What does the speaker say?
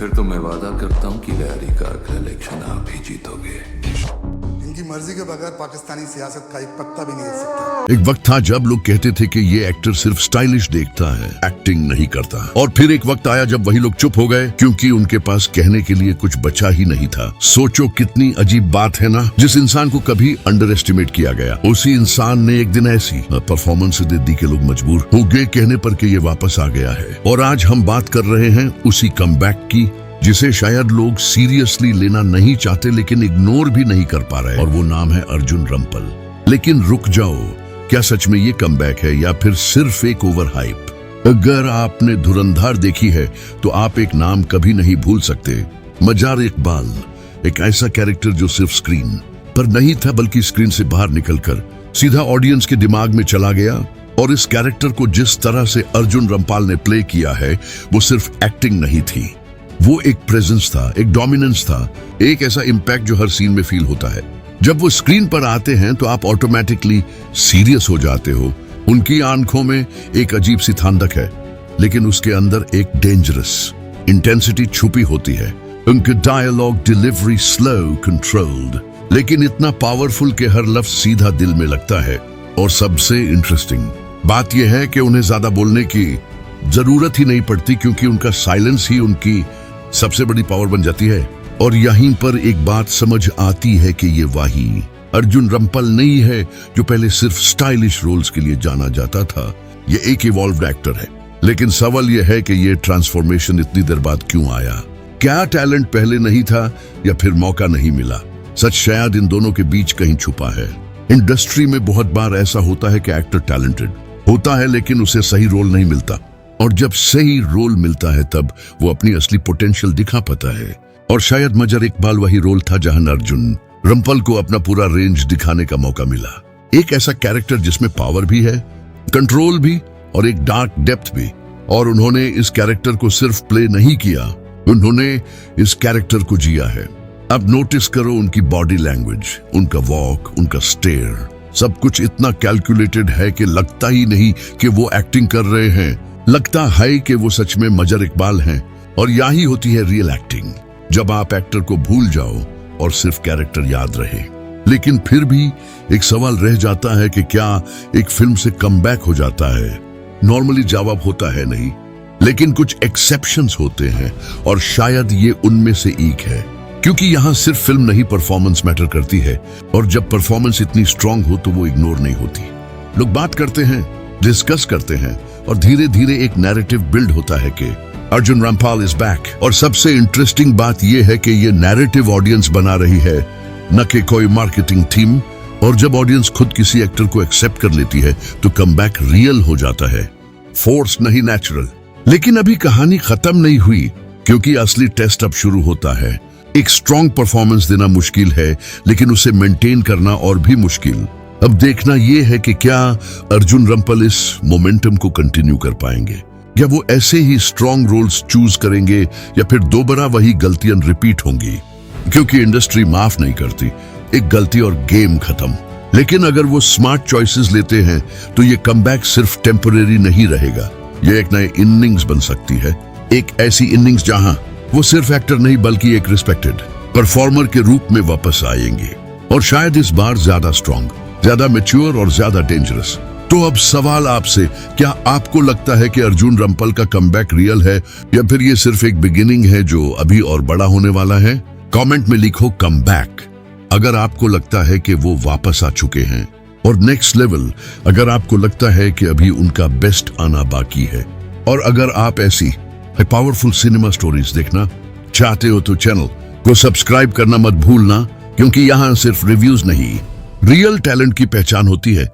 फिर तो मैं वादा करता हूँ कि लहरी का अगला इलेक्शन आप ही जीतोगे। इनकी मर्जी के बगैर पाकिस्तानी सियासत का एक पत्ता भी नहीं हिल सकता। एक वक्त था जब लोग कहते थे कि ये एक्टर सिर्फ स्टाइलिश देखता है, एक्टिंग नहीं करता। और फिर एक वक्त आया जब वही लोग चुप हो गए क्योंकि उनके पास कहने के लिए कुछ बचा ही नहीं था। सोचो कितनी अजीब बात है ना। जिस इंसान को कभी अंडर एस्टिमेट किया गया, उसी इंसान ने एक दिन ऐसी परफॉर्मेंस दे दी कि लोग मजबूर हो गए कहने पर कि ये वापस आ गया है। और आज हम बात कर रहे हैं उसी कमबैक की, जिसे शायद लोग सीरियसली लेना नहीं चाहते लेकिन इग्नोर भी नहीं कर पा रहे, और वो नाम है अर्जुन रंपल। लेकिन रुक जाओ, क्या सच में ये कमबैक है या फिर सिर्फ एक ओवर हाइप? अगर आपने धुरंधर देखी है तो आप एक नाम कभी नहीं भूल सकते, मजार इकबाल। एक ऐसा कैरेक्टर जो सिर्फ स्क्रीन पर नहीं था बल्कि स्क्रीन से बाहर निकलकर सीधा ऑडियंस के दिमाग में चला गया। और इस कैरेक्टर को जिस तरह से अर्जुन रंपाल ने प्ले किया है वो सिर्फ एक्टिंग नहीं थी, वो एक प्रेजेंस था, एक डोमिनेंस था, एक ऐसा इम्पैक्ट जो हर सीन में फील होता है। जब वो स्क्रीन पर आते हैं तो आप ऑटोमेटिकली सीरियस हो जाते हो। उनकी आंखों में एक अजीब सी थांदक है लेकिन उसके अंदर एक डेंजरस इंटेंसिटी छुपी होती है। उनके डायलॉग डिलीवरी स्लो, कंट्रोल्ड, लेकिन इतना पावरफुल कि हर लफ्ज सीधा दिल में लगता है। और सबसे इंटरेस्टिंग बात यह है कि उन्हें ज्यादा बोलने की जरूरत ही नहीं पड़ती क्योंकि उनका साइलेंस ही उनकी सबसे बड़ी पावर बन जाती है। और यहीं पर एक बात समझ आती है कि ये वही अर्जुन रंपल नहीं है जो पहले सिर्फ स्टाइलिश रोल्स के लिए जाना जाता था। ये एक इवॉल्व्ड एक्टर है। लेकिन सवाल यह है कि ये ट्रांसफॉर्मेशन इतनी देर बाद क्यों आया? क्या टैलेंट पहले नहीं था या फिर मौका नहीं मिला? सच शायद इन दोनों के बीच कहीं छुपा है। इंडस्ट्री में बहुत बार ऐसा होता है कि एक्टर टैलेंटेड होता है लेकिन उसे सही रोल नहीं मिलता, और जब सही रोल मिलता है तब वो अपनी असली पोटेंशियल दिखा पाता है। और शायद मजार इकबाल वही रोल था जहां अर्जुन रंपल को अपना पूरा रेंज दिखाने का मौका मिला। एक ऐसा कैरेक्टर जिसमें पावर भी है, कंट्रोल भी और एक डार्क डेप्थ भी। और उन्होंने इस कैरेक्टर को सिर्फ प्ले नहीं किया, उन्होंने इस कैरेक्टर को जिया है। अब नोटिस करो उनकी बॉडी लैंग्वेज, उनका वॉक, उनका स्टेयर, सब कुछ इतना कैलकुलेटेड है कि लगता ही नहीं कि वो एक्टिंग कर रहे हैं, लगता है कि वो सच में मजार इकबाल हैं। और यही होती है रियल एक्टिंग, जब आप एक्टर को भूल जाओ और सिर्फ कैरेक्टर याद रहे। लेकिन फिर भी एक सवाल रह जाता है कि क्या एक फिल्म से कमबैक हो जाता है? नॉर्मली जवाब होता है नहीं, लेकिन कुछ एक्सेप्शंस होते हैं और शायद ये उनमें से एक है। क्योंकि यहाँ सिर्फ फिल्म नहीं परफॉर्मेंस मैटर करती है, और जब परफॉर्मेंस इतनी स्ट्रांग हो तो वो इग्नोर नहीं होती। लोग बात करते हैं, डिस्कस करते हैं और धीरे धीरे एक नैरेटिव बिल्ड होता है कि अर्जुन रंपाल इज बैक। और सबसे इंटरेस्टिंग बात यह है कि ये नैरेटिव ऑडियंस बना रही है, न कि कोई मार्केटिंग टीम। और जब ऑडियंस खुद किसी एक्टर को एक्सेप्ट कर लेती है तो कमबैक रियल हो जाता है, फोर्स नहीं, नेचुरल। लेकिन अभी कहानी खत्म नहीं हुई, क्योंकि असली टेस्ट अब शुरू होता है। एक स्ट्रॉन्ग परफॉर्मेंस देना मुश्किल है लेकिन उसे मेंटेन करना और भी मुश्किल। अब देखना यह है कि क्या अर्जुन रंपल इस मोमेंटम को कंटिन्यू कर पाएंगे, या वो ऐसे ही स्ट्रॉन्ग रोल्स चूज करेंगे, या फिर दोबारा वही गलतियां रिपीट होंगी। क्योंकि इंडस्ट्री माफ नहीं करती, एक गलती और गेम खत्म। लेकिन अगर वो स्मार्ट चॉइसेस लेते हैं तो ये कमबैक सिर्फ टेम्परेरी नहीं रहेगा, ये एक नए इनिंग्स बन सकती है। एक ऐसी इनिंग्स जहां वो सिर्फ एक्टर नहीं बल्कि एक रिस्पेक्टेड परफॉर्मर के रूप में वापस आएंगे, और शायद इस बार ज्यादा स्ट्रॉन्ग, ज्यादा मैच्योर और ज्यादा डेंजरस। तो अब सवाल आपसे, क्या आपको लगता है कि अर्जुन रंपल का कमबैक रियल है या फिर ये सिर्फ एक बिगिनिंग है जो अभी और बड़ा होने वाला है? कमेंट में लिखो कमबैक अगर आपको लगता है कि वो वापस आ चुके हैं, और नेक्स्ट लेवल अगर आपको लगता है कि अभी उनका बेस्ट आना बाकी है। और अगर आप ऐसी पावरफुल सिनेमा स्टोरीज देखना चाहते हो तो चैनल को सब्सक्राइब करना मत भूलना, क्योंकि यहाँ सिर्फ रिव्यूज नहीं, रियल टैलेंट की पहचान होती है।